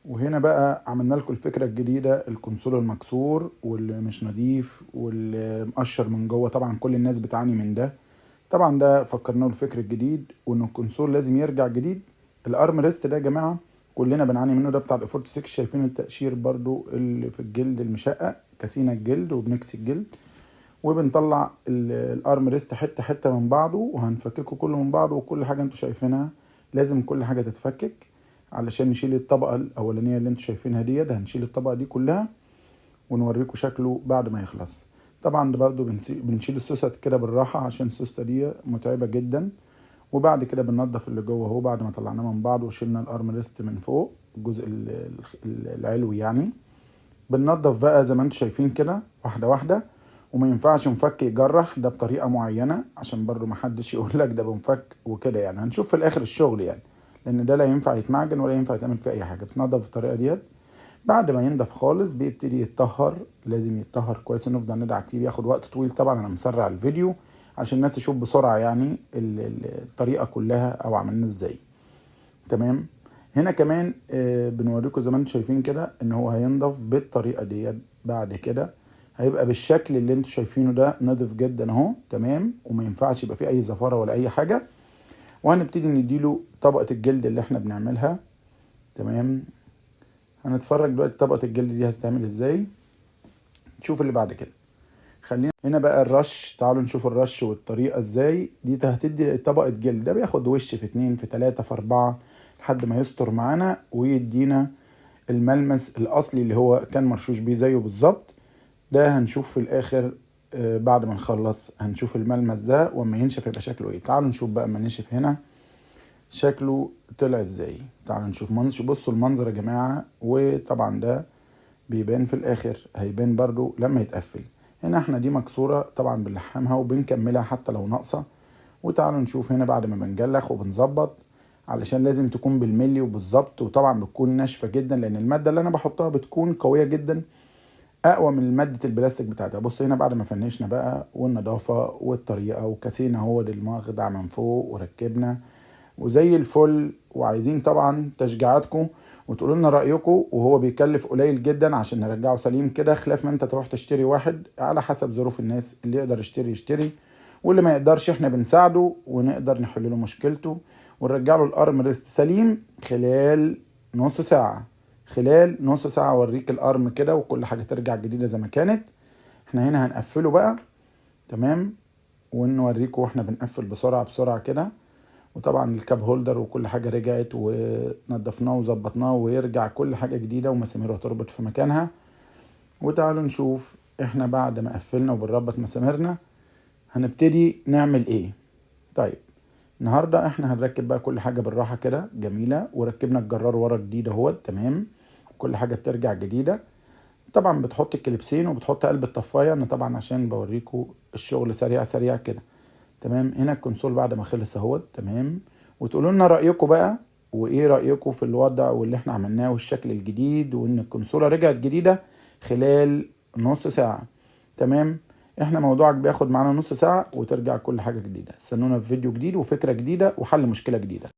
وهنا بقى عملنا لكم الفكرة الجديدة، الكونسول المكسور واللي مش نضيف واللي مقشر من جوه. طبعا كل الناس بتعاني من ده. طبعا ده فكرناه الفكر الجديد، وان الكونسول لازم يرجع جديد. الارم ريست ده يا جماعة كلنا بنعاني منه، ده بتاع الافورت 6. شايفين التقشير برضو اللي في الجلد المشقق، كسينا الجلد وبنكسي الجلد، وبنطلع الارم ريست حته حته من بعضه، وهنفككه كله من بعضه. وكل حاجه انتوا شايفينها لازم كل حاجه تتفكك علشان نشيل الطبقه الاولانيه اللي انتوا شايفينها دي. ده هنشيل الطبقه دي كلها ونوريكم شكله بعد ما يخلص. طبعا ده برضو بنشيل السوسه كده بالراحه عشان السوسته دي متعبه جدا. وبعد كده بننضف اللي جوه اهو بعد ما طلعناه من بعض وشيلنا الارم ريست من فوق الجزء العلوي يعني. بننضف بقى زي ما انتوا شايفين كده واحده واحده. وما ينفعش مفك يجرح ده بطريقه معينه عشان برضو ما حدش يقول لك ده بنفك وكده يعني. هنشوف في الاخر الشغل يعني، لان ده لا ينفع يتمعجن ولا ينفع يتعمل فيه اي حاجه. بتنضف بالطريقه ديت. بعد ما ينضف خالص بيبتدي يتطهر، لازم يتطهر كويس ونفضل ندعك فيه. بياخد وقت طويل طبعا، انا مسرع الفيديو عشان الناس تشوف بسرعه يعني الطريقه كلها او عملنا ازاي. تمام. هنا كمان بنوريكم زي ما انتم شايفين كده ان هو هينضف بالطريقه ديت. بعد كده هيبقى بالشكل اللي انتم شايفينه ده، نضف جدا اهو. تمام. وما ينفعش يبقى فيه اي زفاره ولا اي حاجه. وهنبتدي نديله طبقه الجلد اللي احنا بنعملها. تمام. هنتفرج دلوقتي طبقه الجلد دي هتتعمل ازاي. شوف اللي بعد كده. خلينا هنا بقى الرش. تعالوا نشوف الرش والطريقه ازاي. دي هتدي طبقه جلد، ده بياخد وش في 2 في 3 في 4 لحد ما يستر معانا ويدينا الملمس الاصلي اللي هو كان مرشوش بيه زيه بالظبط. ده هنشوف في الاخر بعد ما نخلص هنشوف الملمس ده، واما ينشف يبقى شكله ايه. تعالوا نشوف بقى اما نشف هنا شكله طلع ازاي. تعالوا نشوف بصوا المنظر يا جماعه. وطبعا ده بيبان في الاخر، هيبان برضو لما يتقفل. هنا احنا دي مكسوره طبعا بنلحمها وبنكملها حتى لو ناقصه. وتعالوا نشوف هنا بعد ما بنجلخ وبنظبط، علشان لازم تكون بالملي وبالظبط. وطبعا بتكون ناشفه جدا لان الماده اللي انا بحطها بتكون قويه جدا، اقوى من ماده البلاستيك بتاعتها. بص هنا بعد ما فنشنا بقى والنظافه والطريقه وكسينا هو للمخدع من فوق وركبنا وزي الفل. وعايزين طبعا تشجيعاتكم وتقولوا لنا رايكم. وهو بيكلف قليل جدا عشان نرجعه سليم كده، خلاف ما انت تروح تشتري واحد. على حسب ظروف الناس، اللي يقدر يشتري واللي ما يقدرش احنا بنساعده ونقدر نحل له مشكلته ونرجع له الارم ريست سليم خلال نص ساعه. خلال نص ساعه اوريك الارم كده وكل حاجه ترجع جديده زي ما كانت. احنا هنا هنقفله بقى. تمام. ونوريكم واحنا بنقفل بسرعه بسرعه كده. وطبعا الكاب هولدر وكل حاجه رجعت ونضفناه وظبطناه ويرجع كل حاجه جديده ومساميره هتربط في مكانها. وتعالوا نشوف احنا بعد ما قفلنا وبنربط مساميرنا هنبتدي نعمل ايه. طيب النهارده احنا هنركب بقى كل حاجه بالراحه كده جميله. وركبنا الجرار ورا جديد اهو. تمام. كل حاجه بترجع جديده. طبعا بتحط الكليبسين وبتحط قلب الطفايه، انا طبعا عشان بوريكم الشغل سريع سريع كده. تمام. هنا الكونسول بعد ما خلص اهو. تمام. وتقولوا لنا رايكم بقى، وايه رايكم في الوضع واللي احنا عملناه والشكل الجديد، وان الكونسوله رجعت جديده خلال نص ساعه. تمام. احنا موضوعك بياخد معانا نص ساعه وترجع كل حاجه جديده. استنونا في فيديو جديد وفكره جديده وحل مشكله جديده.